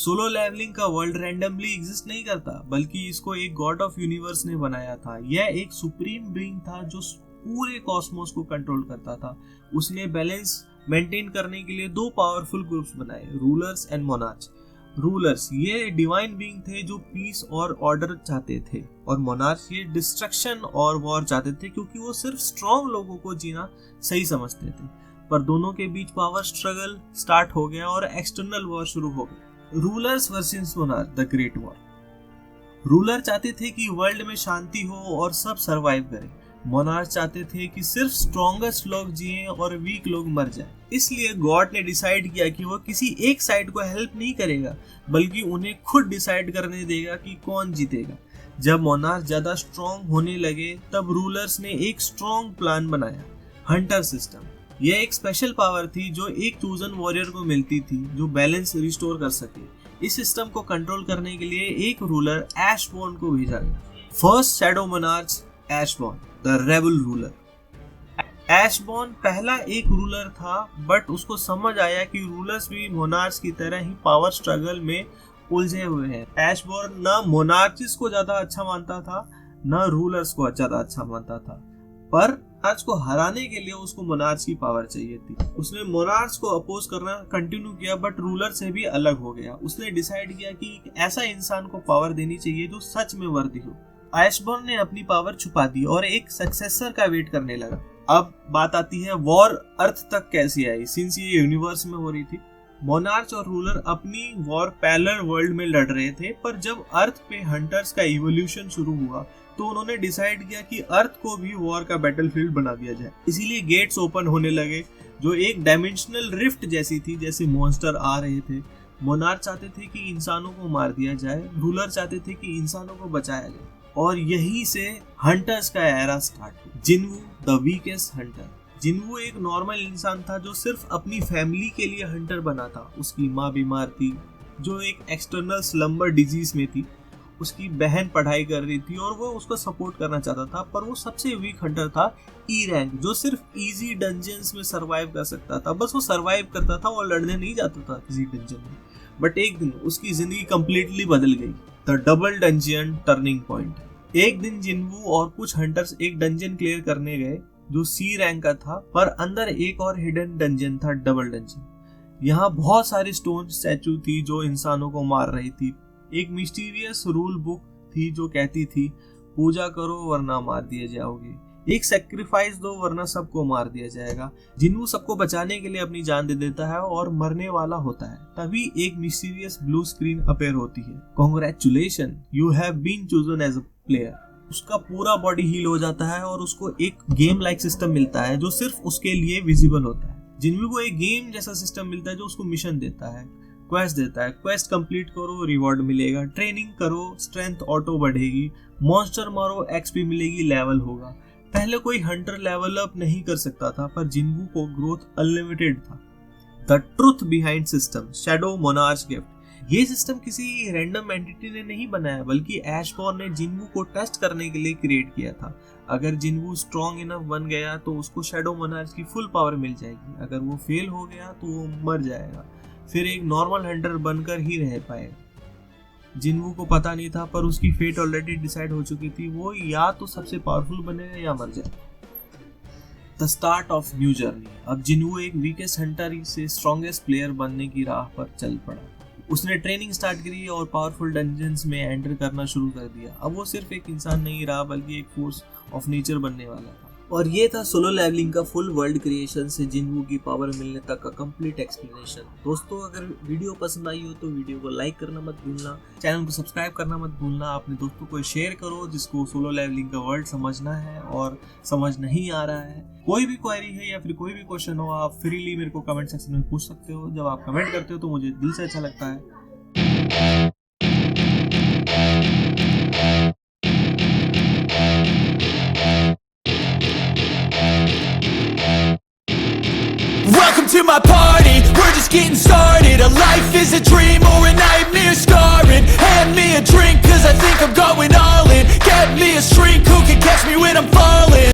Solo levelling का world randomly exist नहीं करता, बल्कि इसको एक गॉड ऑफ यूनिवर्स ने बनाया था। यह एक सुप्रीम बीइंग था जो पूरे कॉस्मोस को कंट्रोल करता था। उसने बैलेंस मेंटेन करने के लिए दो पावरफुल ग्रुप्स बनाए, रूलर्स एंड मोनार्च। रूलर्स ये डिवाइन बीइंग थे जो पीस और ऑर्डर चाहते थे, और मोनार्च ये डिस्ट्रक्शन और वॉर चाहते थे, क्योंकि वो सिर्फ स्ट्रॉन्ग लोगों को जीना सही समझते थे। पर दोनों के बीच पावर स्ट्रगल स्टार्ट हो गया और एक्सटर्नल वॉर शुरू हो गया। Rulers versus monarch, the great war. Ruler चाहते थे कि वर्ल्ड में शांति हो और सब सरवाइव करें। मोनार्च चाहते थे कि सिर्फ स्ट्रॉन्गेस्ट लोग जिएं और वीक लोग मर जाएं। इसलिए गॉड ने डिसाइड किया कि वो किसी एक साइड को हेल्प नहीं करेगा, बल्कि उन्हें खुद डिसाइड करने देगा कि कौन जीतेगा। जब मोनार्च ज्यादा स्ट्रॉन्ग होने लगे, तब रूलर्स ने एक स्ट्रॉन्ग प्लान बनाया, हंटर सिस्टम। यह एक स्पेशल पावर थी जो एक चूजन वॉरियर को मिलती थी, जो बैलेंस रिस्टोर कर सके। इस सिस्टम को कंट्रोल करने के लिए एक रूलर ऐशबॉर्न को भेजा गया। First shadow monarch Ashborn, the rebel ruler. Ashborn पहला एक रूलर था, बट उसको समझ आया कि रूलर्स भी मोनार्च की तरह ही पावर स्ट्रगल में उलझे हुए हैं। ऐशबॉर्न ना मोनार्चिस को ज्यादा अच्छा मानता था, ना रूलर्स को ज्यादा अच्छा मानता था, पर मोनार्च को हराने के लिए उसको मोनार्च की पावर चाहिए थी। उसने मोनार्च को अपोज करना कंटिन्यू किया, बट रूलर से भी अलग हो गया। उसने डिसाइड किया कि एक ऐसा इंसान को पावर देनी चाहिए जो सच में वर्दी हो। ऐशबॉर्न ने अपनी पावर छुपा दी और एक सक्सेसर का वेट करने लगा। अब बात आती है वॉर अर्थ तक कैसे आई, सिंस ये यूनिवर्स में हो रही थी। मोनार्च और रूलर अपनी वॉर पैरेलल वर्ल्ड में लड़ रहे थे, पर जब अर्थ पे हंटर्स का इवोल्यूशन शुरू हुआ, तो उन्होंने डिसाइड किया कि अर्थ को भी वॉर का बैटलफील्ड बना दिया जाए। इसीलिए गेट्स ओपन होने लगे, जो एक डायमेंशनल रिफ्ट जैसी थी, जैसे मॉन्स्टर आ रहे थे। मोनार्च चाहते थे कि इंसानों को मार दिया जाए, रूलर चाहते थे कि इंसानों को बचाया जाए, और यहीं से हंटर्स का एरा स्टार्ट हुआ। जिन्वू द वीकेस्ट हंटर। जिन्वू एक नॉर्मल इंसान था जो सिर्फ अपनी फैमिली के लिए हंटर बना था। उसकी माँ बीमार थी, जो एक एक्सटर्नल स्लम्बर डिजीज में थी। उसकी बहन पढ़ाई कर रही थी और वो उसको सपोर्ट करना चाहता था, पर वो सबसे वीक हंटर था, ई रैंक, जो सिर्फ इजी डंजन्स में सरवाइव कर सकता था। बस वो सरवाइव करता था और लड़ने नहीं जाता था किसी डंजन में। बट एक दिन उसकी जिंदगी कंप्लीटली बदल गई। The double dungeon turning point. एक दिन जिन्वू और कुछ हंटर्स एक डंजन क्लियर करने गए जो सी रैंक का था, पर अंदर एक और हिडन डंजन था, डबल डंजन। यहाँ बहुत सारी स्टोन स्टैचू थी जो इंसानों को मार रही थी। एक मिस्टीरियस रूल बुक थी जो कहती थी पूजा करो वरना मार दिए जाओगे, एक सैक्रिफाइस दो वरना सबको मार दिया जाएगा। जिन्वू सबको बचाने के लिए अपनी जान दे देता है और मरने वाला होता है। तभी एक मिस्टीरियस ब्लू स्क्रीन अपीयर होती है। Congratulation, you have been chosen as a player. उसका पूरा बॉडी हील हो जाता है और उसको एक गेम लाइक सिस्टम मिलता है जो सिर्फ उसके लिए विजिबल होता है। जिन्वू को एक गेम जैसा सिस्टम मिलता है जो उसको मिशन देता है, क्वेस्ट देता है। क्वेस्ट कंप्लीट करो, रिवॉर्ड मिलेगा। ट्रेनिंग करो, स्ट्रेंथ ऑटो बढ़ेगी। मॉन्स्टर मारो, एक्सपी मिलेगी, लेवल होगा। पहले कोई हंटर लेवल अप नहीं कर सकता था, पर जिन्वू को ग्रोथ अनलिमिटेड था। The truth behind system, shadow monarch gift. ये सिस्टम किसी रैंडम एंटिटी ने नहीं बनाया, बल्कि ऐशबॉर्न ने जिन्वू को टेस्ट करने के लिए क्रिएट किया था। अगर जिन्वू स्ट्रॉन्ग इनफ बन गया तो उसको शैडो मोनार्च की फुल पावर मिल जाएगी। अगर वो फेल हो गया तो वो मर जाएगा, फिर एक नॉर्मल हंटर बनकर ही रह पाएगा। जिन्वू को पता नहीं था, पर उसकी फेट ऑलरेडी डिसाइड हो चुकी थी। वो या तो सबसे पावरफुल बनेगा या मर जाएगा। The start of new journey. अब जिन्वू एक वीकेस्ट हंटर से स्ट्रॉन्गेस्ट प्लेयर बनने की राह पर चल पड़ा। उसने ट्रेनिंग स्टार्ट करी और पावरफुल डंजन्स में एंटर करना शुरू कर दिया। अब वो सिर्फ एक इंसान नहीं रहा, बल्कि एक फोर्स ऑफ नेचर बनने वाला था। और ये था सोलो लेवलिंग का फुल वर्ल्ड क्रिएशन से जिन्वू की पावर मिलने तक का कंप्लीट एक्सप्लेनेशन। दोस्तों, अगर वीडियो पसंद आई हो तो वीडियो को लाइक करना मत भूलना, चैनल को सब्सक्राइब करना मत भूलना। अपने दोस्तों को शेयर करो जिसको सोलो लेवलिंग का वर्ल्ड समझना है और समझ नहीं आ रहा है। कोई भी क्वेरी है या फिर कोई भी क्वेश्चन हो, आप फ्रीली मेरे को कमेंट सेक्शन में पूछ सकते हो। जब आप कमेंट करते हो तो मुझे दिल से अच्छा लगता है। Welcome to my party, we're just getting started. A life is a dream or a nightmare scarring. Hand me a drink cause I think I'm going all in. Get me a shrink who can catch me when I'm falling.